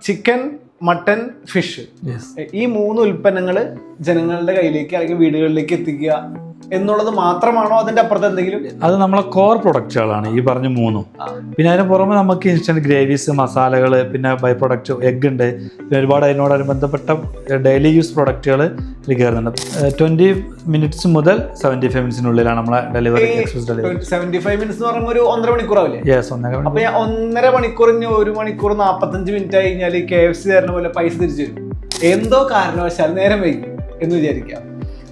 Chicken, mutton, fish, ഈ 3 ഉൽപ്പന്നങ്ങൾ ജനങ്ങളുടെ കയ്യിലേക്ക് അല്ലെങ്കിൽ വീടുകളിലേക്ക് എത്തിക്കുക എന്നുള്ളത് മാത്രമാണോ? അതിന്റെ അപ്പുറത്ത് എന്തെങ്കിലും? അത് നമ്മളെ കോർ പ്രൊഡക്റ്റുകളാണ് ഈ പറഞ്ഞ 3. പിന്നെ അതിന് പുറമെ നമുക്ക് ഇൻസ്റ്റന്റ് ഗ്രേവീസ്, മസാലകൾ, പിന്നെ ബൈ പ്രൊഡക്റ്റ് എഗ് ഉണ്ട്. പിന്നെ ഒരുപാട് അതിനോടനുബന്ധപ്പെട്ട ഡെയിലി യൂസ് പ്രൊഡക്റ്റുകൾ ഇതിൽ കയറുന്നുണ്ട്. 20 മിനിറ്റ്സ് മുതൽ 75 മിനിറ്റ്സിനുള്ളിലാണ് നമ്മളെ ഡെലിവറി, എക്സ്പ്രസ് ഡെലിവറി. 75 മിനിറ്റ്സ് എന്ന് പറയുമ്പോൾ ഒരു 1.5 മണിക്കൂറാവില്ലേ? യെസ്, 1.5 അപ്പൊ 1.5 മണിക്കൂറിന് 1 മണിക്കൂർ 45 മിനിറ്റ് ആയി കഴിഞ്ഞാൽ KFC തരുന്ന പോലെ പൈസ തിരിച്ചു തരും. എന്തോ കാരണവശാൽ നേരം വൈകി എന്ന് വിചാരിക്കാം.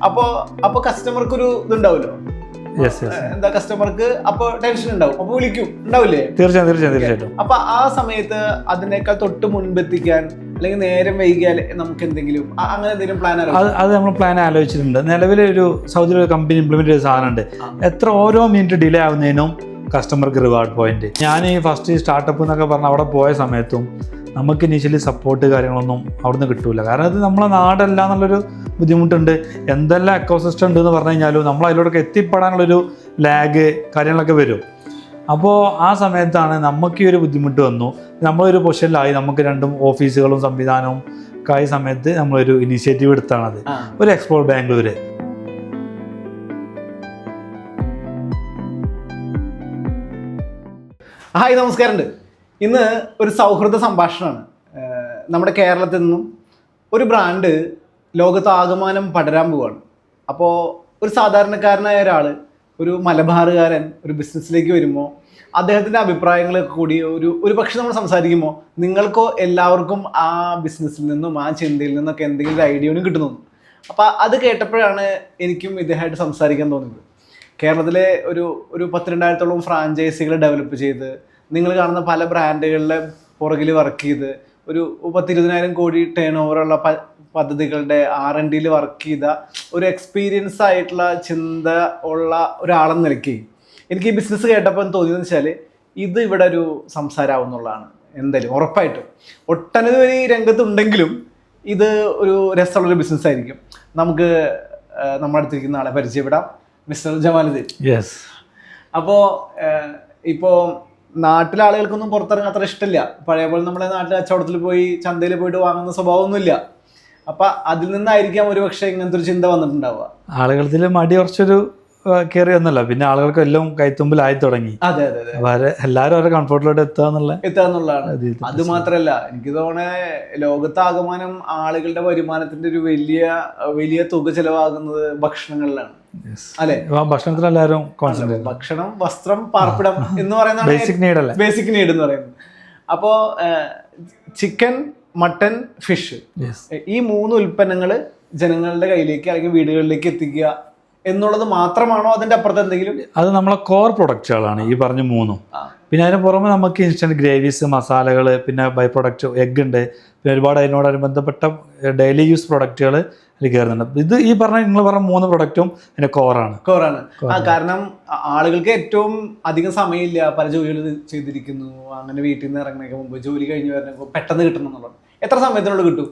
അപ്പൊ കസ്റ്റമർക്ക് ഒരു ഇതുണ്ടാവുമല്ലോ, എന്താ കസ്റ്റമർക്ക് അപ്പൊ ടെൻഷൻ ഉണ്ടാവും, അപ്പൊ വിളിക്കും, ഉണ്ടാവില്ലേ? തീർച്ചയായിട്ടും. അപ്പൊ ആ സമയത്ത് അതിനേക്കാൾ തൊട്ട് മുൻപെത്തിക്കാൻ അല്ലെങ്കിൽ നേരം വൈകിയാൽ നമുക്ക് എന്തെങ്കിലും അങ്ങനെ എന്തെങ്കിലും പ്ലാൻ? അത് നമ്മൾ പ്ലാൻ ആലോചിച്ചിട്ടുണ്ട്. നിലവിലെ ഒരു സൗദിയിലെ കമ്പനി ഇംപ്ലിമെന്റ് ചെയ്ത സാധനമുണ്ട്. എത്ര ഓരോ മിനിറ്റ് ഡിലേ ആവുന്നതിനും കസ്റ്റമർക്ക് റിവാർഡ് പോയിന്റ്. ഞാൻ ഈ ഫസ്റ്റ് സ്റ്റാർട്ടപ്പ് എന്നൊക്കെ പറഞ്ഞ അവിടെ പോയ സമയത്തും നമുക്ക് ഇനീഷ്യലി സപ്പോർട്ട് കാര്യങ്ങളൊന്നും അവിടുന്ന് കിട്ടൂല. കാരണം അത് നമ്മളെ നാടല്ല എന്നുള്ളൊരു ബുദ്ധിമുട്ടുണ്ട്. എന്തെല്ലാം എക്കോസിസ്റ്റം ഉണ്ട് എന്ന് പറഞ്ഞു കഴിഞ്ഞാലും നമ്മൾ അതിലൂടെ എത്തിപ്പെടാനുള്ളൊരു ലാഗ് കാര്യങ്ങളൊക്കെ വരും. അപ്പോൾ ആ സമയത്താണ് നമുക്ക് ഈ ഒരു ബുദ്ധിമുട്ട് വന്നു. നമ്മളൊരു പൊസിഷനിലായി, നമുക്ക് 2 ഓഫീസുകളും സംവിധാനവും ഒക്കെ ആയ സമയത്ത് നമ്മളൊരു ഇനീഷ്യേറ്റീവ് എടുത്താണത്, ഒരു എക്സ്പ്ലോർ ബാംഗ്ലൂർ. ഹായ്, നമസ്കാരമുണ്ട്. ഇന്ന് ഒരു സൗഹൃദ സംഭാഷണമാണ്. നമ്മുടെ കേരളത്തിൽ നിന്നും ഒരു ബ്രാൻഡ് ലോകത്താകമാനം പടരാൻ പോവുകയാണ്. അപ്പോൾ ഒരു സാധാരണക്കാരനായ ഒരാൾ, ഒരു മലബാറുകാരൻ ഒരു ബിസിനസ്സിലേക്ക് വരുമ്പോൾ അദ്ദേഹത്തിൻ്റെ അഭിപ്രായങ്ങളൊക്കെ കൂടി ഒരു പക്ഷെ നമ്മൾ സംസാരിക്കുമ്പോൾ നിങ്ങൾക്കോ എല്ലാവർക്കും ആ ബിസിനസ്സിൽ നിന്നും ആ ചിന്തയിൽ നിന്നൊക്കെ എന്തെങ്കിലും ഒരു ഐഡിയ കിട്ടുന്നു. അപ്പോൾ അത് കേട്ടപ്പോഴാണ് എനിക്കും ഇദ്ദേഹമായിട്ട് സംസാരിക്കാൻ തോന്നിയത്. കേരളത്തിലെ ഒരു 10,000-ഓളം ഫ്രാഞ്ചൈസികൾ ഡെവലപ്പ് ചെയ്ത്, നിങ്ങൾ കാണുന്ന പല ബ്രാൻഡുകളുടെ പുറകിൽ വർക്ക് ചെയ്ത്, ഒരു 10-20,000 കോടി ടേൺ ഓവറുള്ള പദ്ധതികളുടെ R&Dയിൽ വർക്ക് ചെയ്ത ഒരു എക്സ്പീരിയൻസ് ആയിട്ടുള്ള ചിന്ത ഉള്ള ഒരാളെന്ന നിലയ്ക്ക് എനിക്ക് ഈ ബിസിനസ് കേട്ടപ്പോൾ തോന്നിയതെന്ന് വെച്ചാൽ ഇത് ഇവിടെ ഒരു സംസാരമാവുന്നുള്ളതാണ്. എന്തായാലും ഉറപ്പായിട്ടും ഒട്ടനവധി രംഗത്തുണ്ടെങ്കിലും ഇത് ഒരു രസമുള്ളൊരു ബിസിനസ് ആയിരിക്കും. നമുക്ക് നമ്മുടെ അടുത്തിരിക്കുന്ന ആളെ പരിചയപ്പെടാം. മിസ്റ്റർ ജമാലുദ്ദീൻ. യെസ്. അപ്പോൾ ഇപ്പോൾ നാട്ടിലെ ആളുകൾക്കൊന്നും പുറത്തിറങ്ങാൻ അത്ര ഇഷ്ടമില്ല. പഴയ പോലെ നമ്മുടെ നാട്ടിൽ കച്ചവടത്തിൽ പോയി ചന്തയിൽ പോയിട്ട് വാങ്ങുന്ന സ്വഭാവമൊന്നുമില്ല. അപ്പം അതിൽ നിന്നായിരിക്കാം ഒരു പക്ഷേ ഇങ്ങനത്തെ ഒരു ചിന്ത വന്നിട്ടുണ്ടാവുക. ആളുകളിൽ മടി കുറച്ചൊരു കയറി വന്നല്ല, പിന്നെ ആളുകൾക്ക് എല്ലാം കൈത്തുമ്പിലായി തുടങ്ങി. അതെ, എല്ലാവരും അവരുടെ കംഫർട്ടിലോട്ട് എത്താന്നുള്ളതാണ്. അത് മാത്രല്ല, എനിക്ക് തോന്നണേ ലോകത്താകമാനം ആളുകളുടെ വരുമാനത്തിന്റെ ഒരു വലിയ തുക ചെലവാകുന്നത് ഭക്ഷണങ്ങളിലാണ്, അല്ലെ? ഭക്ഷണത്തിലെല്ലാവരും ഭക്ഷണം, വസ്ത്രം, പാർപ്പിടം എന്ന് പറയുന്ന ബേസിക് നീഡ് എന്ന് പറയുന്നത്. അപ്പോ ചിക്കൻ, മട്ടൻ, ഫിഷ്, ഈ 3 ഉൽപ്പന്നങ്ങൾ ജനങ്ങളുടെ കയ്യിലേക്ക് അല്ലെങ്കിൽ വീടുകളിലേക്ക് എത്തിക്കുക എന്നുള്ളത് മാത്രമാണോ? അതിന്റെ അപ്പുറത്ത് എന്തെങ്കിലും? അത് നമ്മളെ കോർ പ്രൊഡക്റ്റുകളാണ് ഈ പറഞ്ഞ 3. പിന്നെ അതിന് പുറമെ നമുക്ക് ഇൻസ്റ്റന്റ് ഗ്രേവീസ്, മസാലകൾ, പിന്നെ ബൈ പ്രൊഡക്റ്റ് എഗ് ഉണ്ട്. പിന്നെ ഒരുപാട് അതിനോടനുബന്ധപ്പെട്ട ഡെയിലി യൂസ് പ്രൊഡക്റ്റുകൾ ഇതിൽ കയറുന്നുണ്ട്. ഇത് ഈ നിങ്ങൾ പറഞ്ഞ 3 പ്രൊഡക്റ്റും അതിന്റെ കോറാണ്. കാരണം ആളുകൾക്ക് ഏറ്റവും അധികം സമയമില്ല, പല ജോലികൾ ചെയ്തിരിക്കുന്നു. അങ്ങനെ വീട്ടിൽ നിന്ന് ഇറങ്ങുന്നതിന് മുമ്പ്, ജോലി കഴിഞ്ഞ് വരുന്ന പെട്ടെന്ന് കിട്ടണം എന്നുള്ളത്. എത്ര സമയത്തിനുള്ളിൽ കിട്ടും?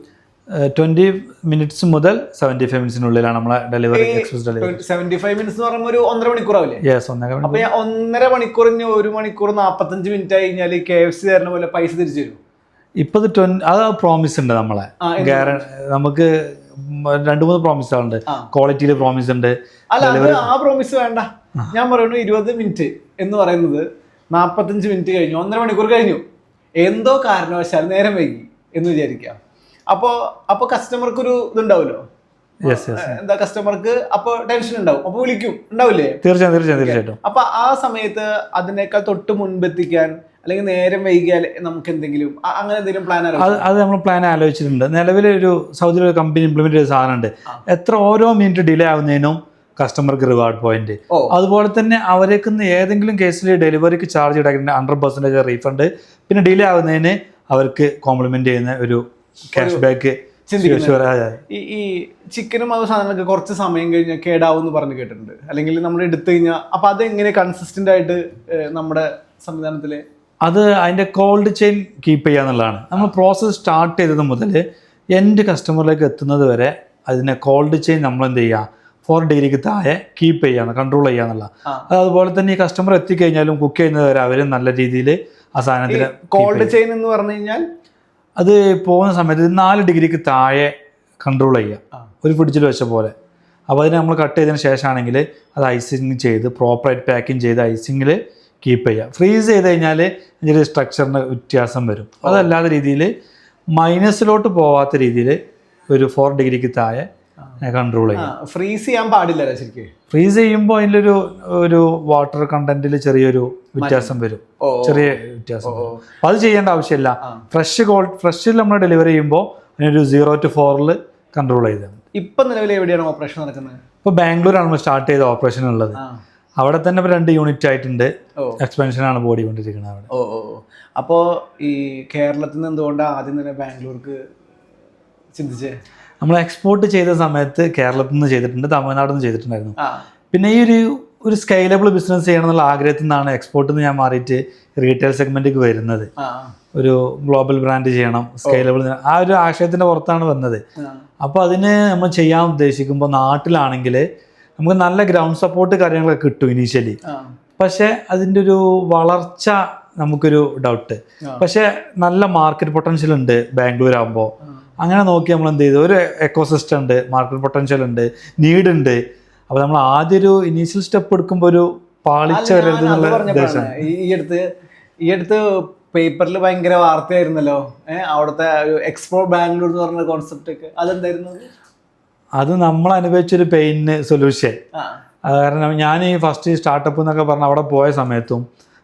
20 മിനിറ്റ്സ് മുതൽ 75 മിനിറ്റ്സിനുള്ളിലാണ് നമ്മളെ ഡെലിവറി, എക്സ്പ്രസ് ഡെലിവറി. 75 മിനിറ്റ്സ് എന്ന് പറയുമ്പോൾ ഒരു 1.5 മണിക്കൂറാവില്ലേ? യെസ്, 1.5 മണിക്കൂർ. അപ്പൊ 1.5 മണിക്കൂറിന് 1 മണിക്കൂർ 45 മിനിറ്റ് ആയി കഴിഞ്ഞാൽ KFC തരുന്ന പോലെ പൈസ തിരിച്ചു തരും. ഇപ്പൊ അത് പ്രോമിസ് ഉണ്ട് നമ്മളെ. നമുക്ക് 2-3 പ്രോമിസുകളുണ്ട്. ക്വാളിറ്റിയിൽ പ്രോമിസ് ഉണ്ട്. അല്ല, ആ പ്രോമിസ് വേണ്ട. ഞാൻ പറയുന്നു 20 മിനിറ്റ് എന്ന് പറയുന്നത് 45 മിനിറ്റ് കഴിഞ്ഞു, 1.5 മണിക്കൂർ കഴിഞ്ഞു, എന്തോ കാരണവശാൽ നേരം വൈകി എന്ന് വിചാരിക്കാം. അപ്പൊ കസ്റ്റമർക്ക് ഒരു ഇതുണ്ടാവുമല്ലോ, എന്താ കസ്റ്റമർക്ക് അപ്പൊ ടെൻഷൻ ഉണ്ടാവും, അപ്പൊ വിളിക്കും, ഉണ്ടാവില്ലേ? തീർച്ചയായിട്ടും. അപ്പൊ ആ സമയത്ത് അതിനേക്കാൾ തൊട്ട് മുൻപെത്തിക്കാൻ അല്ലെങ്കിൽ നേരം വൈകിയാൽ നമുക്ക് എന്തെങ്കിലും അങ്ങനെ എന്തെങ്കിലും പ്ലാൻ? അത് നമ്മൾ പ്ലാൻ ആലോചിച്ചിട്ടുണ്ട്. നിലവിലെ ഒരു സൗദിയിലെ കമ്പനി ഇംപ്ലിമെന്റ് ചെയ്ത സാധനമുണ്ട്. എത്ര ഓരോ മിനിറ്റ് ഡിലേ ആവുന്നതിനും കസ്റ്റമർക്ക് റിവാർഡ് പോയിന്റ്. അതുപോലെ തന്നെ അവർക്ക് ഏതെങ്കിലും കേസിൽ ഡെലിവറിക്ക് ചാർജ് ഈടാക്കിയിട്ട് 100% റീഫണ്ട്, പിന്നെ ഡിലേ ആവുന്നതിന് അവർക്ക് കോംപ്ലിമെന്റ് ചെയ്യുന്ന ഒരു ക്യാഷ് ബാക്ക്. ഈ ചിക്കനും അത് സാധനങ്ങളൊക്കെ കുറച്ച് സമയം കഴിഞ്ഞാൽ കേടാവും എന്ന് പറഞ്ഞ് കേട്ടിട്ടുണ്ട്, അല്ലെങ്കിൽ നമ്മൾ എടുത്തു കഴിഞ്ഞാൽ. അപ്പൊ അത് എങ്ങനെ കൺസിസ്റ്റന്റ് ആയിട്ട് നമ്മുടെ സംവിധാനത്തില് അത് അതിന്റെ കോൾഡ് ചെയിൻ കീപ്പ് ചെയ്യാന്നുള്ളതാണ്. നമ്മൾ പ്രോസസ്സ് സ്റ്റാർട്ട് ചെയ്തത് മുതൽ എൻഡ് കസ്റ്റമറിലേക്ക് എത്തുന്നത് വരെ അതിനെ കോൾഡ് ചെയിൻ നമ്മൾ എന്ത് ചെയ്യുക, 4 ഡിഗ്രിക്ക് താഴെ കീപ്പ് ചെയ്യാന്ന്, കൺട്രോൾ ചെയ്യാന്നുള്ള. അതുപോലെ തന്നെ ഈ കസ്റ്റമർ എത്തിക്കഴിഞ്ഞാലും കുക്ക് ചെയ്യുന്നത് വരെ അവരും നല്ല രീതിയിൽ ആ സാധനത്തിന്. കോൾഡ് ചെയിൻ എന്ന് പറഞ്ഞു കഴിഞ്ഞാൽ അത് പോകുന്ന സമയത്ത് 4 ഡിഗ്രിക്ക് താഴെ കൺട്രോൾ ചെയ്യുക, ഒരു ഫ്രിഡ്ജിൽ വെച്ച പോലെ. അപ്പോൾ അതിന് നമ്മൾ കട്ട് ചെയ്തതിന് ശേഷമാണെങ്കിൽ അത് ഐസിങ് ചെയ്ത് പ്രോപ്പറായിട്ട് പാക്കിങ് ചെയ്ത് ഐസിങ്ങിൽ കീപ്പ് ചെയ്യുക. ഫ്രീസ് ചെയ്ത് കഴിഞ്ഞാൽ ഇതിൻ്റെ സ്ട്രക്ചറിന് വ്യത്യാസം വരും. അതല്ലാത്ത രീതിയിൽ മൈനസിലോട്ട് പോവാത്ത രീതിയിൽ ഒരു 4 ഡിഗ്രിക്ക് താഴെ കൺട്രോൾ ചെയ്യും. ഫ്രീസ് ചെയ്യാൻ പാടില്ല ശരിക്കും. ഫ്രീസ് ചെയ്യുമ്പോൾ അതിലൊരു വാട്ടർ കണ്ടന്റിൽ ചെറിയൊരു വ്യത്യാസം വരും, ചെറിയ വ്യത്യാസം വരും. അപ്പോൾ അത് ചെയ്യേണ്ട ആവശ്യമില്ല. ഫ്രഷിൽ നമ്മൾ ഡെലിവറി ചെയ്യുമ്പോൾ അതിനൊരു 0 to 4 കൺട്രോൾ ചെയ്താൽ മതി. ഇപ്പം നിലവിൽ എവിടെയാണ് ഓപ്പറേഷൻ നടക്കുന്നത്? ഇപ്പോൾ ബാംഗ്ലൂരാണ് നമ്മൾ സ്റ്റാർട്ട് ചെയ്ത ഓപ്പറേഷൻ ഉള്ളത്. അവിടെ തന്നെ ഇപ്പോൾ 2 യൂണിറ്റ് ആയിട്ടുണ്ട്. എക്സ്പെൻഷനാണ് ബോഡി കൊണ്ടിരിക്കുന്നത് അവിടെ. അപ്പോൾ ഈ കേരളത്തിൽ നിന്ന് എന്തുകൊണ്ടാണ് ആദ്യം തന്നെ ബാംഗ്ലൂർക്ക് ചിന്തിച്ചേ? നമ്മൾ എക്സ്പോർട്ട് ചെയ്ത സമയത്ത് കേരളത്തിൽ നിന്ന് ചെയ്തിട്ടുണ്ട്, തമിഴ്നാട്ടിൽ നിന്ന് ചെയ്തിട്ടുണ്ടായിരുന്നു. പിന്നെ ഈ ഒരു സ്കെയിലബിൾ ബിസിനസ് ചെയ്യണം എന്നുള്ള ആഗ്രഹത്തിൽ നിന്നാണ് എക്സ്പോർട്ടിൽ നിന്ന് ഞാൻ മാറിയിട്ട് റീറ്റെയിൽ സെഗ്മെന്റിലേക്ക് വരുന്നത്. ഒരു ഗ്ലോബൽ ബ്രാൻഡ് ചെയ്യണം, സ്കെയിലബിൾ, ആ ഒരു ആശയത്തിൻ്റെ പുറത്താണ് വന്നത്. അപ്പോൾ അതിന് നമ്മൾ ചെയ്യാൻ ഉദ്ദേശിക്കുമ്പോൾ നാട്ടിലാണെങ്കിൽ നമുക്ക് നല്ല ഗ്രൗണ്ട് സപ്പോർട്ട് കാര്യങ്ങളൊക്കെ കിട്ടും ഇനീഷ്യലി. പക്ഷേ അതിൻ്റെ ഒരു വളർച്ച നമുക്കൊരു ഡൗട്ട്. പക്ഷേ നല്ല മാർക്കറ്റ് പൊട്ടൻഷ്യൽ ഉണ്ട് ബാംഗ്ലൂർ ആകുമ്പോൾ. അങ്ങനെ നോക്കി നമ്മൾ എന്ത് ചെയ്തു, ഒരു എക്കോസിസ്റ്റം ഉണ്ട്, മാർക്കറ്റ് പൊട്ടൻഷ്യൽ ഉണ്ട്, നീഡ് ഉണ്ട്. അപ്പോൾ നമ്മൾ ആദ്യം ഒരു ഇനീഷ്യൽ സ്റ്റെപ്പ് എടുക്കുമ്പോൾ ഒരു പാളിച്ച വരരുത് എന്നുള്ള ഉദ്ദേശം. ഈ അടുത്ത് പേപ്പറിൽ ഭയങ്കര വാർത്തയായിരുന്നല്ലോ, അവിടുത്തെ ഒരു എക്സ്പ്ലോർ ബാംഗ്ലൂർ എന്ന് പറഞ്ഞ കോൺസെപ്റ്റ് ഒക്കെ. അതെന്തായിരുന്നു? അത് നമ്മൾ അനുഭവിച്ചൊരു പെയിന് സൊല്യൂഷൻ. കാരണം ഞാൻ ഈ ഫസ്റ്റ് സ്റ്റാർട്ടപ്പ് എന്നൊക്കെ പറഞ്ഞാൽ അവിടെ പോയ സമയത്തും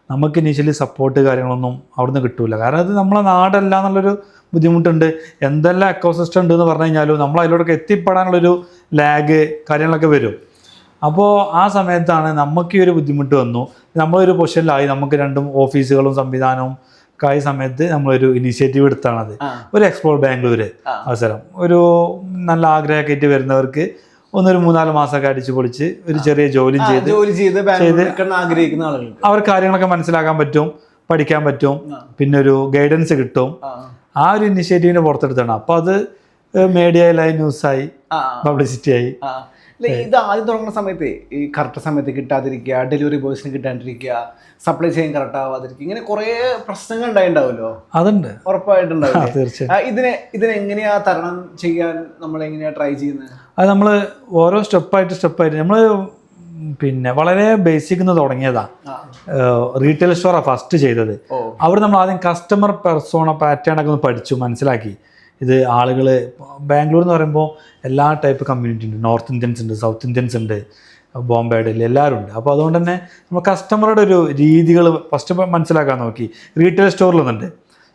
നമുക്ക് ഇനീഷ്യലി സപ്പോർട്ട് കാര്യങ്ങളൊന്നും അവിടുന്ന് കിട്ടൂല. കാരണം അത് നമ്മളെ നാടല്ല എന്നുള്ളൊരു ബുദ്ധിമുട്ടുണ്ട്. എന്തെല്ലാം എക്കോസിസ്റ്റം ഉണ്ട് എന്ന് പറഞ്ഞു കഴിഞ്ഞാലും നമ്മൾ അതിലൂടെ എത്തിപ്പെടാനുള്ളൊരു ലാഗ് കാര്യങ്ങളൊക്കെ വരും. അപ്പോൾ ആ സമയത്താണ് നമുക്ക് ഈ ഒരു ബുദ്ധിമുട്ട് വന്നു. നമ്മളൊരു പൊസിഷനിലായി, നമുക്ക് 2 ഓഫീസുകളും സംവിധാനവും ആയ സമയത്ത് നമ്മളൊരു ഇനീഷ്യേറ്റീവ് എടുത്താണത്. ഒരു എക്സ്പ്ലോർ ബാംഗ്ലൂർ അവസരം, ഒരു നല്ല ആഗ്രഹമൊക്കെ ആയിട്ട് വരുന്നവർക്ക് ഒരു 3-4 മാസമൊക്കെ അടിച്ചു പൊളിച്ച് ഒരു ചെറിയ ജോലി ചെയ്ത് ആഗ്രഹിക്കുന്ന ആളുകൾ അവർ കാര്യങ്ങളൊക്കെ മനസ്സിലാക്കാൻ പറ്റും, പഠിക്കാൻ പറ്റും, പിന്നെ ഒരു ഗൈഡൻസ് കിട്ടും. ആ ഒരു ഇനിഷ്യേറ്റീവിനെ പുറത്തെടുത്താണ്. അപ്പോൾ അത് മീഡിയയിലായി, ന്യൂസായി, പബ്ലിസിറ്റി ആയി. ഇത് ആദ്യം തുടങ്ങുന്ന സമയത്ത് ഈ കറക്റ്റ് സമയത്ത് കിട്ടാതിരിക്കുക, ഡെലിവറി ബോയ്സിന് കിട്ടാണ്ടിരിക്കുക, സപ്ലൈ ചെയിൻ കറക്റ്റ് ആവാതിരിക്കുക, ഇങ്ങനെ കുറേ പ്രശ്നങ്ങൾ ഉണ്ടായിട്ടുണ്ടാവുമല്ലോ. അതുണ്ട്, ഉറപ്പായിട്ടുണ്ടാവും. ഇതിനെങ്ങനെയാ തരണം ചെയ്യാൻ നമ്മൾ എങ്ങനെയാ ട്രൈ ചെയ്യുന്നത്? അത് നമ്മൾ ഓരോ സ്റ്റെപ്പായിട്ട് നമ്മൾ പിന്നെ വളരെ ബേസിക് നിന്ന് തുടങ്ങിയതാ. റീറ്റെയിൽ സ്റ്റോറാണ് ഫസ്റ്റ് ചെയ്തത്. അവിടെ നമ്മൾ ആദ്യം കസ്റ്റമർ പെർസോണ പാറ്റേൺ ഒക്കെ ഒന്ന് പഠിച്ചു, മനസ്സിലാക്കി. ഇത് ആളുകൾ ബാംഗ്ലൂർ എന്ന് പറയുമ്പോൾ എല്ലാ ടൈപ്പ് കമ്മ്യൂണിറ്റി ഉണ്ട്. നോർത്ത് ഇന്ത്യൻസ് ഉണ്ട്, സൗത്ത് ഇന്ത്യൻസ് ഉണ്ട്, ബോംബെ, ഡൽഹി എല്ലാവരും ഉണ്ട്. അപ്പോൾ അതുകൊണ്ട് തന്നെ നമ്മൾ കസ്റ്റമറുടെ ഒരു രീതികൾ ഫസ്റ്റ് മനസ്സിലാക്കാൻ നോക്കി. റീറ്റെയിൽ സ്റ്റോറിൽ നിന്നുണ്ട്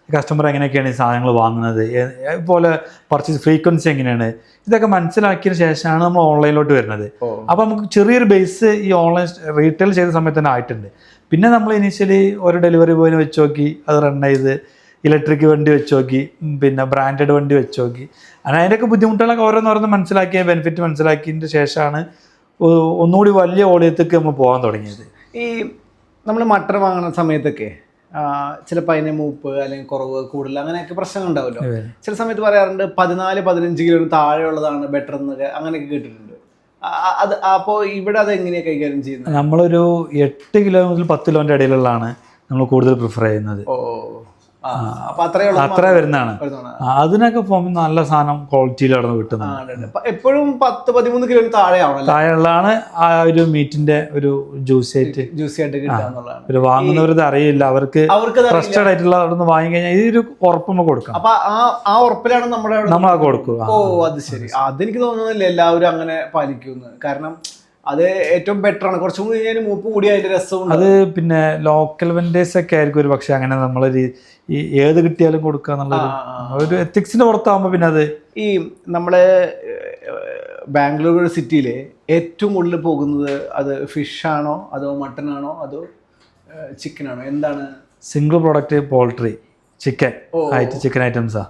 കസ്റ്റമർ എങ്ങനെയൊക്കെയാണ് ഈ സാധനങ്ങൾ വാങ്ങുന്നത്, അതുപോലെ പർച്ചേസ് ഫ്രീക്വൻസി എങ്ങനെയാണ്, ഇതൊക്കെ മനസ്സിലാക്കിയതിന് ശേഷമാണ് നമ്മൾ ഓൺലൈനിലോട്ട് വരുന്നത്. അപ്പോൾ നമുക്ക് ചെറിയൊരു ബേസ് ഈ ഓൺലൈൻ റീറ്റെയിൽ ചെയ്ത സമയത്ത് തന്നെ ആയിട്ടുണ്ട്. പിന്നെ നമ്മൾ ഇനീഷ്യലി ഒരു ഡെലിവറി ബോയിനെ വെച്ച് നോക്കി, അത് റൺ ചെയ്ത് ഇലക്ട്രിക് വണ്ടി വെച്ച് നോക്കി, പിന്നെ ബ്രാൻഡഡ് വണ്ടി വെച്ച് നോക്കി. അങ്ങനെ അതിൻ്റെയൊക്കെ ബുദ്ധിമുട്ടുകളൊക്കെ ഓരോന്നോരോന്ന് മനസ്സിലാക്കിയ ബെനിഫിറ്റ് മനസ്സിലാക്കിയതിൻ്റെ ശേഷമാണ് ഒന്നുകൂടി വലിയ ഓളിയത്തേക്ക് നമ്മൾ പോകാൻ തുടങ്ങിയത്. ഈ നമ്മൾ മട്ടൺ വാങ്ങുന്ന സമയത്തൊക്കെ ചിലപ്പോൾ അതിന് മൂപ്പ് അല്ലെങ്കിൽ കുറവ് കൂടുതൽ അങ്ങനെയൊക്കെ പ്രശ്നങ്ങൾ ഉണ്ടാവുമല്ലോ. ചില സമയത്ത് പറയാറുണ്ട് 14-15 കിലോന് താഴെയുള്ളതാണ് ബെറ്റർ എന്നൊക്കെ, അങ്ങനെയൊക്കെ കേട്ടിട്ടുണ്ട്. അത് അപ്പോൾ ഇവിടെ അത് എങ്ങനെയാണ് കൈകാര്യം ചെയ്യുന്നത്? നമ്മളൊരു 8 കിലോ മുതൽ 10 കിലോൻ്റെ ഇടയിലുള്ളതാണ് നമ്മൾ കൂടുതൽ പ്രിഫർ ചെയ്യുന്നത്. അത്ര വരുന്നതാണ്. അതിനൊക്കെ പോകുമ്പോൾ നല്ല സാധനം ക്വാളിറ്റിയിൽ അവിടെ കിട്ടുന്നത്. എപ്പോഴും 10-13 കിലോ താഴെയുള്ളതാണ് ആ ഒരു മീറ്റിന്റെ ഒരു ജ്യൂസി ആയിട്ട് ഒരു വാങ്ങുന്നവരത് അറിയില്ല. അവർക്ക് ട്രസ്റ്റഡ് ആയിട്ടുള്ള അവിടെ നിന്ന് വാങ്ങി കഴിഞ്ഞാൽ ഇതൊരു ഉറപ്പ് നമുക്ക് കൊടുക്കാം. അപ്പൊ ആ ഉറപ്പിലാണ് നമ്മൾ അത് കൊടുക്കും. ഓ അത് ശരി. അതെനിക്ക് തോന്നുന്നില്ല എല്ലാവരും അങ്ങനെ പാലിക്കുമെന്ന്. കാരണം അത് ഏറ്റവും ബെറ്റർ ആണ്. കുറച്ചും കൂടി കഴിഞ്ഞാൽ മൂപ്പ് കൂടി അതിന്റെ രസവും. അത് പിന്നെ ലോക്കൽ വെൻഡേഴ്സ് ഒക്കെ ആയിരിക്കും ഒരു പക്ഷെ അങ്ങനെ നമ്മളൊരു ഈ ഏത് കിട്ടിയാലും കൊടുക്കുക എന്നുള്ളൊരു ഒരു എത്തിക്സിന്റെ പുറത്താകുമ്പോൾ പിന്നെ അത് ഈ നമ്മള് ബാംഗ്ലൂർ സിറ്റിയില് ഏറ്റവും കൂടുതൽ പോകുന്നത് അത് ഫിഷ് ആണോ അതോ മട്ടൺ ആണോ അതോ ചിക്കൻ ആണോ? എന്താണ് സിംഗിൾ പ്രോഡക്റ്റ്? പോൾട്രി, ചിക്കൻ ഐറ്റംസാ.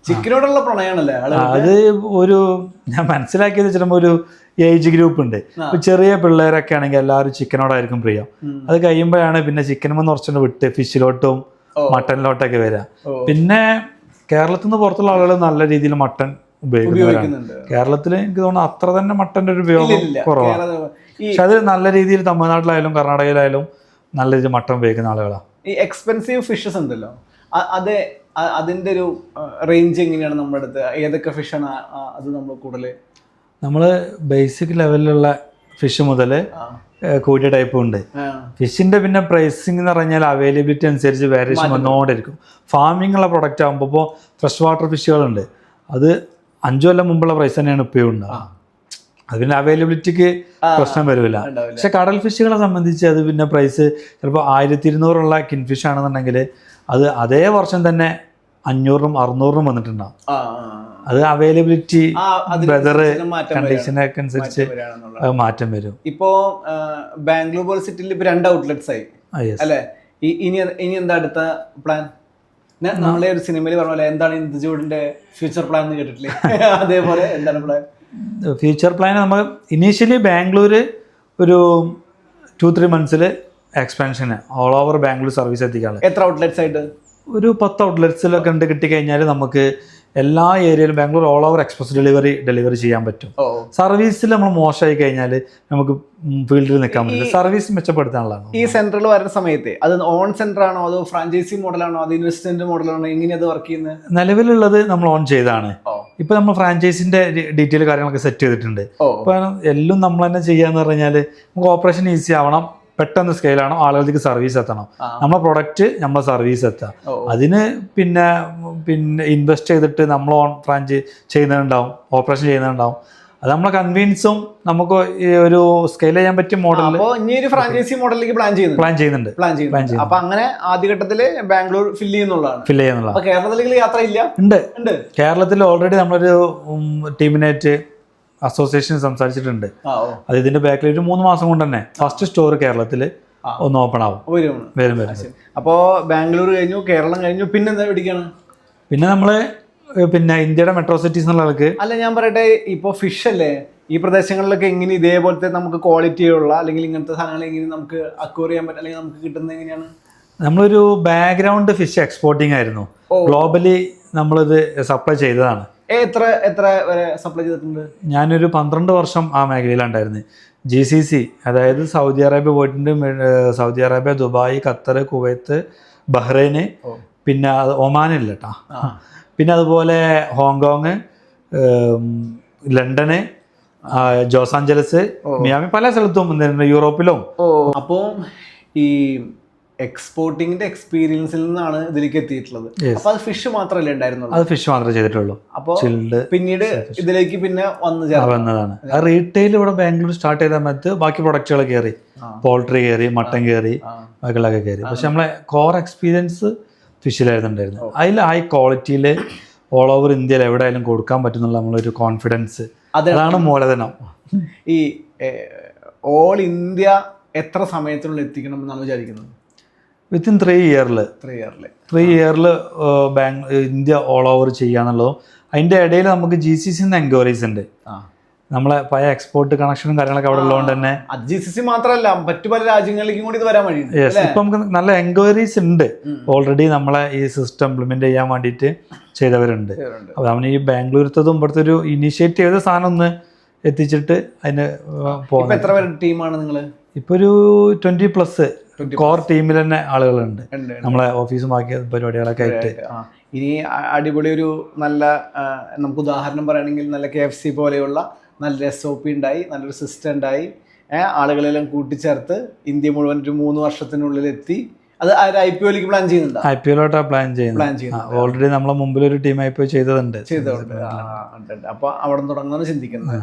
ചിക്കനോടുള്ള പ്രണയാണല്ലേ? അത് ഒരു ഞാൻ മനസ്സിലാക്കിയത് ചിലപ്പോൾ ഒരു ഏജ് ഗ്രൂപ്പ് ഉണ്ട്. ചെറിയ പിള്ളേരൊക്കെ ആണെങ്കിൽ എല്ലാവരും ചിക്കനോടായിരിക്കും പ്രിയം. അത് കഴിയുമ്പോഴാണ് പിന്നെ ചിക്കനും കുറച്ചുകൂടെ വിട്ട് ഫിഷിലോട്ടും മട്ടനിലോട്ടൊക്കെ വരാം. പിന്നെ കേരളത്തിൽ നിന്ന് പുറത്തുള്ള ആളുകൾ നല്ല രീതിയിൽ മട്ടൺ ഉപയോഗിക്കുന്നവരാണ്. കേരളത്തിൽ എനിക്ക് തോന്നുന്നു അത്ര തന്നെ മട്ടന്റെ ഒരു ഉപയോഗം കുറവാണ്. പക്ഷെ അത് നല്ല രീതിയിൽ തമിഴ്നാട്ടിലായാലും കർണാടകയിലായാലും നല്ല രീതിയിൽ മട്ടൺ ഉപയോഗിക്കുന്ന ആളുകളാണ്. ഈ എക്സ്പെൻസീവ് ഫിഷസ് ഉണ്ടല്ലോ, അത് അതിന്റെ ഒരു റേഞ്ച് എങ്ങനെയാണ് നമ്മുടെ അടുത്ത്? ഏതൊക്കെ ഫിഷാണ് അത് നമ്മൾ കൂടുതൽ? നമ്മൾ ബേസിക് ലെവലിലുള്ള ഫിഷ് മുതൽ കൂടിയ ടൈപ്പും ഉണ്ട്. ഫിഷിന്റെ പിന്നെ പ്രൈസിങ് എന്ന് പറഞ്ഞാൽ അവൈലബിലിറ്റി അനുസരിച്ച് വേരിയേഷൻ വന്നുകൊണ്ടിരിക്കും. ഫാമിംഗ് ഉള്ള പ്രൊഡക്റ്റ് ആകുമ്പോൾ ഇപ്പോൾ ഫ്രഷ് വാട്ടർ ഫിഷുകളുണ്ട്, അത് 5 കൊല്ലം മുമ്പുള്ള പ്രൈസ് തന്നെയാണ് ഇപ്പോഴും ഉണ്ടാവുക. അത് പിന്നെ അവൈലബിലിറ്റിക്ക് പ്രശ്നം വരില്ല. പക്ഷെ കടൽ ഫിഷുകളെ സംബന്ധിച്ച് അത് പിന്നെ പ്രൈസ് ചിലപ്പോൾ 1200 കിൻഫിഷ് ആണെന്നുണ്ടെങ്കിൽ അത് അതേ വർഷം തന്നെ 500-നും 600-നും വന്നിട്ടുണ്ടാവും. അത് അവൈലബിലിറ്റി വെതർ കണ്ടീഷനൊക്കെ അനുസരിച്ച് മാറ്റം വരും. ഇപ്പോ ബാംഗ്ലൂർ പോലെ സിറ്റിയിൽ ഇപ്പൊ 2 ഔട്ട്ലെറ്റ്സ് ആയി അല്ലെ? ഇനി എന്താ അടുത്ത പ്ലാൻ? നമ്മളെ ഒരു സിനിമയിൽ പറഞ്ഞ പോലെ എന്താണ് ഇന്ദുജൂഡിന്റെ ഫ്യൂച്ചർ പ്ലാൻ എന്ന് കേട്ടിട്ടില്ലേ? അതേപോലെ എന്താണ് പ്ലാൻ? ഫ്യൂച്ചർ പ്ലാൻ നമ്മൾ ഇനീഷ്യലി ബാംഗ്ലൂർ ഒരു 2-3 മന്ത്സിൽ എക്സ്പാൻഷന് ഓൾ ഓവർ ബാംഗ്ലൂർ സർവീസ് എത്തിക്കാനുള്ളത്. എത്ര ഔട്ട്ലെറ്റ്സ് ആയിട്ട്? ഒരു 10 ഔട്ട്ലെറ്റ്സിലൊക്കെ ഉണ്ട്. കിട്ടിക്കഴിഞ്ഞാൽ നമുക്ക് എല്ലാ ഏരിയയിലും Bangalore all over express delivery ചെയ്യാൻ പറ്റും. സർവീസിൽ നമ്മൾ മോശമായി കഴിഞ്ഞാൽ നമുക്ക് ഫീൽഡിൽ നിൽക്കാൻ പറ്റില്ല. സർവീസ് മെച്ചപ്പെടുത്താനുള്ളതാണ്. ഈ സെന്ററിൽ വരുന്ന സമയത്ത് അത് ഓൺ സെന്റർ ആണോ അതോ ഫ്രാഞ്ചൈസി മോഡലാണോ അത് ഇൻവെസ്റ്റ്മെന്റ് മോഡലാണോ എങ്ങനെയാണ് അത് വർക്ക് ചെയ്യുന്നത്? നിലവിലുള്ളത് നമ്മൾ ഓൺ ചെയ്താണ്. ഇപ്പൊ നമ്മൾ ഫ്രാഞ്ചൈസിന്റെ ഡീറ്റെയിൽ കാര്യങ്ങളൊക്കെ സെറ്റ് ചെയ്തിട്ടുണ്ട്. ഇപ്പൊ എല്ലാം നമ്മൾ തന്നെ ചെയ്യാന്ന് പറഞ്ഞാൽ നമുക്ക് ഓപ്പറേഷൻ ഈസി ആവണം, പെട്ടെന്ന് സ്കെയിലാണോ, ആളുകൾക്ക് സർവീസ് എത്തണം, നമ്മളെ പ്രൊഡക്റ്റ് നമ്മളെ സർവീസ് എത്താം. അതിന് പിന്നെ ഇൻവെസ്റ്റ് ചെയ്തിട്ട് നമ്മൾ ഓൺ ഫ്രാഞ്ചൈസ് ചെയ്യുന്നുണ്ടാവും, ഓപ്പറേഷൻ ചെയ്യുന്നുണ്ടാവും. അത് നമ്മളെ കൺവീൻസും നമുക്ക് ഒരു സ്കെയിൽ ചെയ്യാൻ പറ്റിയ മോഡൽ ഫ്രാഞ്ചൈസി മോഡലിലേക്ക് പ്ലാൻ ചെയ്യുന്നുണ്ട്. അപ്പൊ അങ്ങനെ ആദ്യഘട്ടത്തില് ബാംഗ്ലൂർ ഫില്ല് ചെയ്യുന്നുള്ളതാണ്. കേരളത്തിലേക്ക് യാത്ര ഇല്ല? ഉണ്ട്. കേരളത്തിൽ ഓൾറെഡി നമ്മളൊരു ടീമിനായിട്ട് അസോസിയേഷൻ സംസാരിച്ചിട്ടുണ്ട്. അത് ഇതിന്റെ ബാക്കിൽ ഒരു 3 മാസം കൊണ്ട് തന്നെ ഫസ്റ്റ് സ്റ്റോർ കേരളത്തിൽ ഒന്ന് ഓപ്പൺ ആവും. വരും. അപ്പോ ബാംഗ്ലൂർ കഴിഞ്ഞു, കേരളം കഴിഞ്ഞു, പിന്നെ എന്താ പിടിക്കാണ്? പിന്നെ നമ്മള് ഇന്ത്യയുടെ മെട്രോ സിറ്റീസ് എന്നുള്ളവർക്ക് അല്ല, ഞാൻ പറയട്ടെ, ഇപ്പൊ ഫിഷ് അല്ലേ ഈ പ്രദേശങ്ങളിലൊക്കെ എങ്ങനെ ഇതേപോലത്തെ നമുക്ക് ക്വാളിറ്റിയുള്ള അല്ലെങ്കിൽ ഇങ്ങനത്തെ സാധനങ്ങൾ എങ്ങനെ നമുക്ക് അക്വയർ ചെയ്യാൻ പറ്റും, അല്ലെങ്കിൽ നമുക്ക് കിട്ടുന്നത് എങ്ങനെയാണ്? നമ്മളൊരു ബാക്ക്ഗ്രൗണ്ട് ഫിഷ് എക്സ്പോർട്ടിംഗ് ആയിരുന്നു. ഗ്ലോബലി നമ്മളിത് സപ്ലൈ ചെയ്തതാണ്. എത്ര വരെ സപ്ലൈ ചെയ്തിട്ടുണ്ട്? ഞാനൊരു 12 വർഷം ആ മേഖലയിലുണ്ടായിരുന്നു. GCC, അതായത് സൗദി അറേബ്യ പോയിട്ടുണ്ട്. Saudi Arabia, Dubai, Qatar, Kuwait, Bahrain, പിന്നെ ഒമാനില്ല കേട്ടോ, പിന്നെ അതുപോലെ Hong Kong, London, Jose Angeles, Miami, പല സ്ഥലത്തും യൂറോപ്പിലും. അപ്പോൾ ഈ എക്സ്പോർട്ടിങ്ങിന്റെ എക്സ്പീരിയൻസിൽ നിന്നാണ് ഇതിലേക്ക് എത്തിയിട്ടുള്ളത്. അപ്പൊ അത് ഫിഷ് മാത്രമല്ലേ ഉണ്ടായിരുന്നുള്ളൂ? അത് ഫിഷ് മാത്രമേ ചെയ്തിട്ടുള്ളൂ. അപ്പൊ പിന്നീട് ഇതിലേക്ക് പിന്നെ വന്നതാണ്. ആ റീറ്റെയിൽ ഇവിടെ ബാംഗ്ലൂർ സ്റ്റാർട്ട് ചെയ്ത സമയത്ത് ബാക്കി പ്രൊഡക്റ്റുകൾ കയറി, പോൾട്രി കയറി, മട്ടൻ കയറി, ബാക്കിയുള്ളതൊക്കെ കയറി. പക്ഷെ നമ്മളെ കോർ എക്സ്പീരിയൻസ് ഫിഷിലായിരുന്നുണ്ടായിരുന്നു. അതിൽ ഹൈ ക്വാളിറ്റിയിൽ ഓൾ ഓവർ ഇന്ത്യയിൽ എവിടെയായാലും കൊടുക്കാൻ പറ്റുന്നുള്ള നമ്മളൊരു കോൺഫിഡൻസ്, അതാണ് മൂലധനം. ഈ ഓൾ ഇന്ത്യ എത്ര സമയത്തിനുള്ളിൽ എത്തിക്കണം എന്നാണ് വിചാരിക്കുന്നത്? വിത്തിൻ 3 ഇയറിൽ ഇന്ത്യ ഓൾ ഓവർ ചെയ്യാന്നുള്ളതും. അതിൻ്റെ ഇടയിൽ നമുക്ക് GCC എൻക്വയറീസ് ഉണ്ട്. നമ്മളെ പഴയ എക്സ്പോർട്ട് കണക്ഷനും കാര്യങ്ങളൊക്കെ അവിടെ ഉള്ളതുകൊണ്ട് തന്നെ GCC മാത്രമല്ല മറ്റു പല രാജ്യങ്ങളിലേക്കും കൂടി ഇത് വരാൻ വഴി. ഇപ്പൊ നമുക്ക് നല്ല എൻക്വയറീസ് ഉണ്ട്. ഓൾറെഡി നമ്മളെ ഈ സിസ്റ്റം ഇംപ്ലിമെന്റ് ചെയ്യാൻ വേണ്ടിയിട്ട് ചെയ്തവരുണ്ട്. അപ്പൊ നമ്മൾ ഈ ബാംഗ്ലൂരത്തതും ഇവിടുത്തെ ഒരു ഇനിഷ്യേറ്റ് ചെയ്ത സാധനം ഒന്ന് എത്തിച്ചിട്ട് അതിന് പോകും. എത്ര പേരുടെ ടീമാണ് നിങ്ങൾ? ഇപ്പൊ ഒരു 20+ കോർ ടീമിൽ തന്നെ ആളുകളുണ്ട്, നമ്മളെ ഓഫീസും ബാക്കി പരിപാടികളൊക്കെ ആയിട്ട്. ഇനി അടിപൊളി ഒരു നല്ല നമുക്ക് ഉദാഹരണം പറയുകയാണെങ്കിൽ നല്ല KFC പോലെയുള്ള നല്ലൊരു SOP ഉണ്ടായി, നല്ലൊരു സിസ്റ്റം ഉണ്ടായി, ആളുകളെല്ലാം കൂട്ടിച്ചേർത്ത് ഇന്ത്യ മുഴുവൻ ഒരു 3 വർഷത്തിനുള്ളിൽ എത്തി. അത് IPO-ലേക്ക് പ്ലാൻ ചെയ്യുന്നുണ്ട്? IPO-ലോട്ടാണ് പ്ലാൻ ചെയ്യുന്നത്. ഓൾറെഡി നമ്മളെ മുമ്പിൽ ഒരു ടീം IPO ചെയ്തിട്ടുണ്ട്. അപ്പൊ അവിടെ തുടങ്ങുന്നതാണ് ചിന്തിക്കുന്നത്.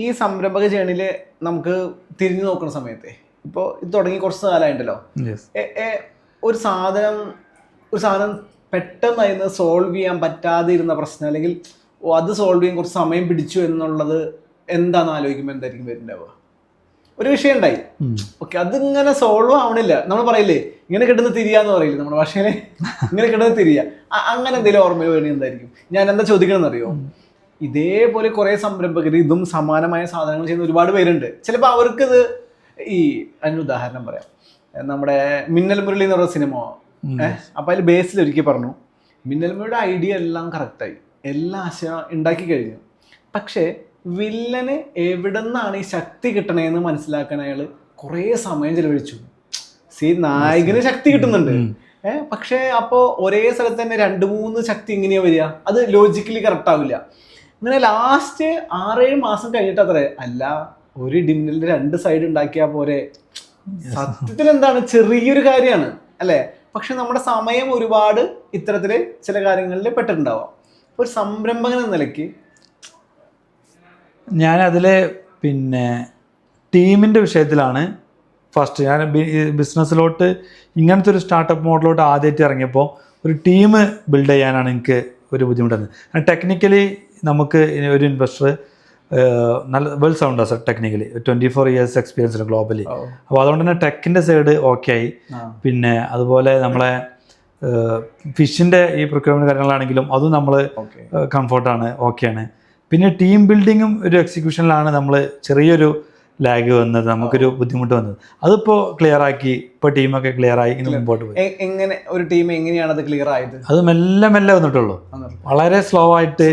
ഈ സംരംഭക ജേണിയില് നമുക്ക് തിരിഞ്ഞു നോക്കുന്ന സമയത്ത് ഇപ്പോൾ ഇത് തുടങ്ങി കുറച്ച് കാലമായിട്ടുണ്ടല്ലോ, ഒരു സാധനം പെട്ടെന്ന് അതിന് സോൾവ് ചെയ്യാൻ പറ്റാതെ ഇരുന്ന പ്രശ്നം, അല്ലെങ്കിൽ അത് സോൾവ് ചെയ്യാൻ കുറച്ച് സമയം പിടിച്ചു എന്നുള്ളത് എന്താണെന്ന് ആലോചിക്കുമ്പോൾ എന്തായിരിക്കും വരുന്നുണ്ടാവുക? ഒരു വിഷയം ഉണ്ടായി, ഓക്കെ, അതിങ്ങനെ സോൾവ് ആവണില്ല. നമ്മൾ പറയില്ലേ ഇങ്ങനെ കിട്ടുന്ന തിരിയാന്ന് പറയില്ലേ നമ്മുടെ ഭാഷയിൽ, ഇങ്ങനെ കിട്ടുന്ന തിരിയ, അങ്ങനെ എന്തെങ്കിലും ഓർമ്മയിൽ വേണമെങ്കിൽ എന്തായിരിക്കും? ഞാൻ എന്താ ചോദിക്കണമെന്ന് അറിയോ? ഇതേപോലെ കുറേ സംരംഭകർ ഇതും സമാനമായ സാധനങ്ങൾ ചെയ്യുന്ന ഒരുപാട് പേരുണ്ട്. ചിലപ്പോൾ അവർക്കിത് അതിന് ഉദാഹരണം പറയാം, നമ്മുടെ മിന്നൽ മുരളി എന്ന് പറയുന്ന സിനിമ. അപ്പൊ അതിൽ ബേസിൽ ഒരിക്കൽ പറഞ്ഞു, മിന്നൽ മുരളിയുടെ ഐഡിയ എല്ലാം കറക്റ്റായി, എല്ലാ ആശയം ഉണ്ടാക്കി കഴിഞ്ഞു, പക്ഷേ വില്ലന് എവിടെ നിന്നാണ് ഈ ശക്തി കിട്ടണേന്ന് മനസ്സിലാക്കാൻ അയാൾ കുറേ സമയം ചെലവഴിച്ചു. നായകന് ശക്തി കിട്ടുന്നുണ്ട്, പക്ഷേ അപ്പോൾ ഒരേ സ്ഥലത്ത് തന്നെ 2-3 ശക്തി ഇങ്ങനെയാ വരിക, അത് ലോജിക്കലി കറക്റ്റ് ആവില്ല. ഇങ്ങനെ ലാസ്റ്റ് 6-7 മാസം കഴിഞ്ഞിട്ട് അത്ര അല്ല ഒരു ഡിമ്മിലിന്റെ 2 സൈഡ് ഉണ്ടാക്കിയാൽ പോരെ. സത്യത്തിൽ എന്താണ് ചെറിയൊരു കാര്യമാണ് അല്ലേ? പക്ഷെ നമ്മുടെ സമയം ഒരുപാട് ഇത്തരത്തില് ചില കാര്യങ്ങളിൽ പെട്ടിട്ടുണ്ടാവാം. ഒരു സംരംഭകൻ എന്ന നിലയ്ക്ക് ഞാനതിലെ പിന്നെ ടീമിൻ്റെ വിഷയത്തിലാണ് ഫസ്റ്റ് ഞാൻ ബിസിനസ്സിലോട്ട് ഇങ്ങനത്തെ ഒരു സ്റ്റാർട്ടപ്പ് മോഡലോട്ട് ആദ്യമായിട്ട് ഇറങ്ങിയപ്പോൾ ഒരു ടീം ബിൽഡ് ചെയ്യാനാണ് എനിക്ക് ഒരു ബുദ്ധിമുട്ടുന്നത്. ടെക്നിക്കലി നമുക്ക് ഒരു ഇൻവെസ്റ്റർ നല്ല വെൽ സൗണ്ട് ആണ് ടെക്നിക്കലി 24 years എക്സ്പീരിയൻസ് ഗ്ലോബലി. അപ്പോൾ അതുകൊണ്ട് തന്നെ ടെക്കിൻ്റെ സൈഡ് ഓക്കെ ആയി. പിന്നെ അതുപോലെ നമ്മളെ ഫിഷിൻ്റെ ഈ പ്രൊക്യൂർമെൻറ്റ് കാര്യങ്ങളാണെങ്കിലും അതും നമ്മൾ കംഫർട്ടാണ്, ഓക്കെയാണ്. പിന്നെ ടീം ബിൽഡിങ്ങും ഒരു എക്സിക്യൂഷനിലാണ് നമ്മൾ ചെറിയൊരു ലാഗ് വന്നത്, നമുക്കൊരു ബുദ്ധിമുട്ട് വന്നത്. അതിപ്പോൾ ക്ലിയർ ആക്കി, ഇപ്പോൾ ടീമൊക്കെ ക്ലിയർ ആയി ഇങ്ങനെ മുമ്പോട്ട് പോയി. എങ്ങനെ ഒരു ടീം എങ്ങനെയാണ് അത് ക്ലിയർ ആയത്? അത് മെല്ലെ മെല്ലെ വന്നിട്ടുള്ളൂ, വളരെ സ്ലോ ആയിട്ട്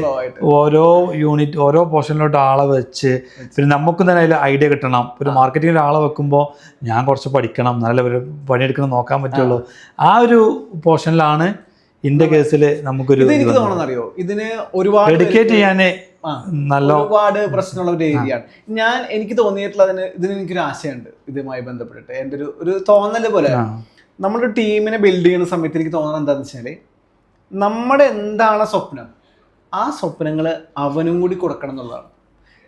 ഓരോ യൂണിറ്റ് ഓരോ പോർഷനിലോട്ട് ആളെ വെച്ച്. പിന്നെ നമുക്കും തന്നെ അതിൽ ഐഡിയ കിട്ടണം. ഒരു മാർക്കറ്റിങ്ങിൽ ആളെ വെക്കുമ്പോൾ ഞാൻ കുറച്ച് പഠിക്കണം, നല്ല ഒരു പണിയെടുക്കണം നോക്കാൻ പറ്റുള്ളൂ. ആ ഒരു പോർഷനിലാണ് ഇതിന്റെ കേസിൽ നമുക്കൊരു എനിക്ക് തോന്നുന്നറിയോ, ഇതിന് ഒരുപാട് ഡെഡിക്കേറ്റ് ചെയ്യാൻ നല്ല ഒരുപാട് പ്രശ്നമുള്ള ഒരു ഏരിയയാണ്. എനിക്ക് തോന്നിയിട്ടുള്ള ഇതിന് എനിക്കൊരു ആശയമുണ്ട് ഇതുമായി ബന്ധപ്പെട്ടിട്ട്. എൻ്റെ ഒരു തോന്നല് പോലെ നമ്മുടെ ടീമിനെ ബിൽഡ് ചെയ്യുന്ന സമയത്ത് എനിക്ക് തോന്നുന്നത് എന്താണെന്ന് വെച്ചാല്, നമ്മുടെ എന്താണ് സ്വപ്നം ആ സ്വപ്നങ്ങൾ അവനും കൂടി കൊടുക്കണം എന്നുള്ളതാണ്.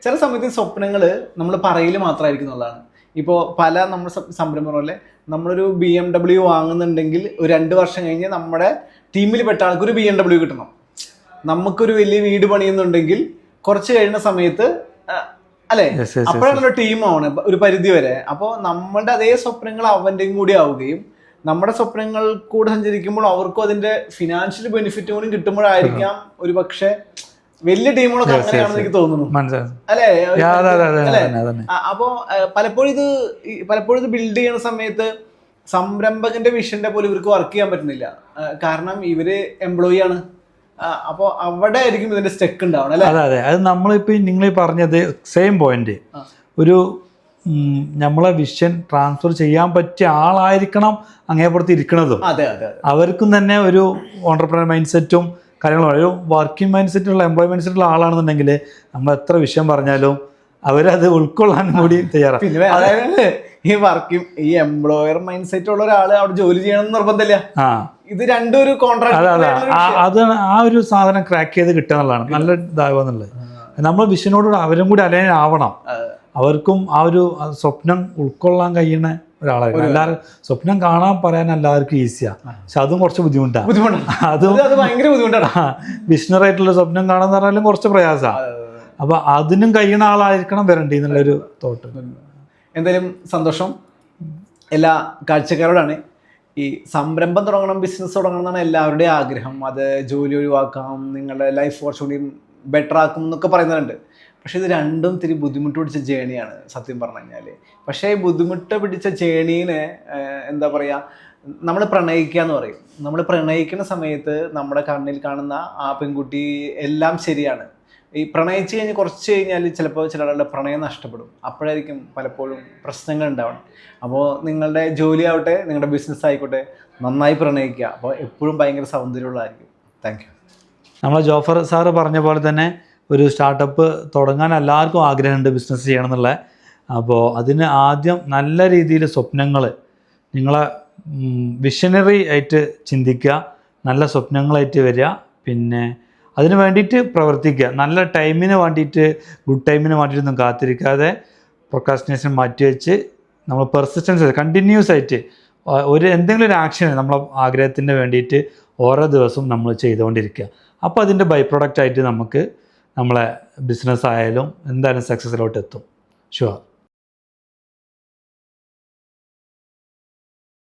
ചില സമയത്ത് സ്വപ്നങ്ങൾ നമ്മൾ പറയൽ മാത്രമായിരിക്കും എന്നുള്ളതാണ്. ഇപ്പോൾ പല നമ്മുടെ സംരംഭം പോലെ നമ്മളൊരു BMW വാങ്ങുന്നുണ്ടെങ്കിൽ ഒരു 2 വർഷം കഴിഞ്ഞ് നമ്മുടെ ടീമിൽ പെട്ട ആൾക്കൊരു BMW കിട്ടണം. നമുക്കൊരു വലിയ വീട് പണിയുന്നുണ്ടെങ്കിൽ കുറച്ച് കഴിയുന്ന സമയത്ത് അല്ലെ, അപ്പോഴാണല്ലോ ടീമാണ് ഒരു പരിധി വരെ. അപ്പോൾ നമ്മളുടെ അതേ സ്വപ്നങ്ങൾ അവൻ്റെയും കൂടി ആവുകയും നമ്മുടെ സ്വപ്നങ്ങൾ കൂടെ സഞ്ചരിക്കുമ്പോൾ അവർക്കും അതിന്റെ ഫിനാൻഷ്യൽ ബെനിഫിറ്റ് കൂടി കിട്ടുമ്പോഴായിരിക്കാം ഒരു പക്ഷെ വലിയ ടീമുകളൊക്കെ അങ്ങനെയാണെന്ന് എനിക്ക് തോന്നുന്നു അല്ലേ? അപ്പോ പലപ്പോഴും ഇത് ബിൽഡ് ചെയ്യുന്ന സമയത്ത് സംരംഭകന്റെ വിഷന്റെ പോലും ഇവർക്ക് വർക്ക് ചെയ്യാൻ പറ്റുന്നില്ല. കാരണം ഇവര് എംപ്ലോയി ആണ്. അപ്പോൾ അവിടെ ആയിരിക്കും ഇതിന്റെ സ്റ്റെക്ക് ഉണ്ടാവണം അല്ലേ? അതെ, അത് നമ്മളിപ്പോ നിങ്ങൾ പറഞ്ഞത് സെയിം പോയിന്റ്. ഒരു നമ്മളെ വിഷൻ ട്രാൻസ്ഫർ ചെയ്യാൻ പറ്റിയ ആളായിരിക്കണം അങ്ങേപ്പുറത്ത് ഇരിക്കണതും. അവർക്കും തന്നെ ഒരു ഓണ്ടർപ്രണർ മൈൻഡ് സെറ്റും കാര്യങ്ങളും, ഒരു വർക്കിംഗ് മൈൻഡ് സെറ്റുള്ള എംപ്ലോയ് മൈൻഡ് സെറ്റുള്ള ആളാണെന്നുണ്ടെങ്കിൽ നമ്മൾ എത്ര വിഷയം പറഞ്ഞാലും അവരത് ഉൾക്കൊള്ളാൻ കൂടി തയ്യാറാണ്. പിന്നെ ഈ എംപ്ലോയർ മൈൻഡ് സെറ്റ് ഉള്ള ഒരാൾ അവിടെ ജോലി ചെയ്യണമെന്ന് നിർബന്ധമില്ല. ഇത് രണ്ടും ഒരു കോൺട്രാക്ട്. അത് ആ ഒരു സാധനം ക്രാക്ക് ചെയ്ത് കിട്ടുക എന്നുള്ളതാണ് നല്ല ഇതാവുക എന്നുള്ളത്. നമ്മൾ വിഷനോട് അവരും കൂടി അലൈൻ ആവണം. അവർക്കും ആ ഒരു സ്വപ്നം ഉൾക്കൊള്ളാൻ കഴിയുന്ന ഒരാളായിരിക്കും. എല്ലാവരും സ്വപ്നം കാണാൻ പറയാൻ എല്ലാവർക്കും ഈസിയാ, പക്ഷെ അതും കുറച്ച് ബുദ്ധിമുട്ടാണ്. വിഷണറായിട്ടുള്ള സ്വപ്നം കാണാന്ന് പറഞ്ഞാലും കുറച്ച് പ്രയാസമാണ്. അപ്പൊ അതിനും കഴിയുന്ന ആളായിരിക്കണം വരണ്ടി എന്നുള്ളൊരു തോട്ട്. എന്തായാലും സന്തോഷം. എല്ലാ കാഴ്ചക്കാരോടാണ്. ഈ സംരംഭം തുടങ്ങണം, ബിസിനസ് തുടങ്ങണം എന്നാണ് എല്ലാവരുടെയും ആഗ്രഹം. അത് ജോലി ഒഴിവാക്കാം, നിങ്ങളുടെ ലൈഫ് കുറച്ചുകൂടി ബെറ്റർ ആക്കും എന്നൊക്കെ പറയുന്നുണ്ട്. പക്ഷെ ഇത് രണ്ടും ഇത്തിരി ബുദ്ധിമുട്ട് പിടിച്ച ജേണിയാണ് സത്യം പറഞ്ഞു കഴിഞ്ഞാൽ. പക്ഷേ ഈ ബുദ്ധിമുട്ട് പിടിച്ച ജേണീനെ എന്താ പറയുക, നമ്മൾ പ്രണയിക്കുക എന്ന് പറയും. നമ്മൾ പ്രണയിക്കുന്ന സമയത്ത് നമ്മുടെ കണ്ണിൽ കാണുന്ന ആ പെൺകുട്ടി എല്ലാം ശരിയാണ്. ഈ പ്രണയിച്ച് കഴിഞ്ഞ് കുറച്ച് കഴിഞ്ഞാൽ ചിലപ്പോൾ ചിലരുടെ പ്രണയം നഷ്ടപ്പെടും. അപ്പോഴായിരിക്കും പലപ്പോഴും പ്രശ്നങ്ങൾ ഉണ്ടാവണം. അപ്പോൾ നിങ്ങളുടെ ജോലി ആവട്ടെ, നിങ്ങളുടെ ബിസിനസ് ആയിക്കോട്ടെ, നന്നായി പ്രണയിക്കുക. അപ്പോൾ എപ്പോഴും ഭയങ്കര സൗന്ദര്യമുള്ളതായിരിക്കും. Thank you. നമ്മളെ ജോഫർ സാറ് പറഞ്ഞ പോലെ തന്നെ ഒരു സ്റ്റാർട്ടപ്പ് തുടങ്ങാൻ എല്ലാവർക്കും ആഗ്രഹമുണ്ട് ബിസിനസ് ചെയ്യണം എന്നുള്ളത്. അപ്പോൾ അതിന് ആദ്യം നല്ല രീതിയിൽ സ്വപ്നങ്ങൾ നിങ്ങളെ വിഷനറി ആയിട്ട് ചിന്തിക്കുക, നല്ല സ്വപ്നങ്ങളായിട്ട് വരിക, പിന്നെ അതിന് വേണ്ടിയിട്ട് പ്രവർത്തിക്കുക. നല്ല ടൈമിന് വേണ്ടിയിട്ട്, ഗുഡ് ടൈമിന് വേണ്ടിയിട്ടൊന്നും കാത്തിരിക്കാതെ പ്രൊക്രാസ്റ്റിനേഷൻ മാറ്റിവെച്ച് നമ്മൾ പെർസിസ്റ്റൻസ് കണ്ടിന്യൂസ് ആയിട്ട് എന്തെങ്കിലും ഒരു ആക്ഷൻ നമ്മളെ ആഗ്രഹത്തിന് വേണ്ടിയിട്ട് ഓരോ ദിവസവും നമ്മൾ ചെയ്തുകൊണ്ടിരിക്കുക. അപ്പോൾ അതിൻ്റെ ബൈ പ്രൊഡക്റ്റ് ആയിട്ട് നമുക്ക് നമ്മളെ ബിസിനസ് ആയാലും എന്തായാലും സക്സസ്സിലോട്ട് എത്തും. ഷുവർ.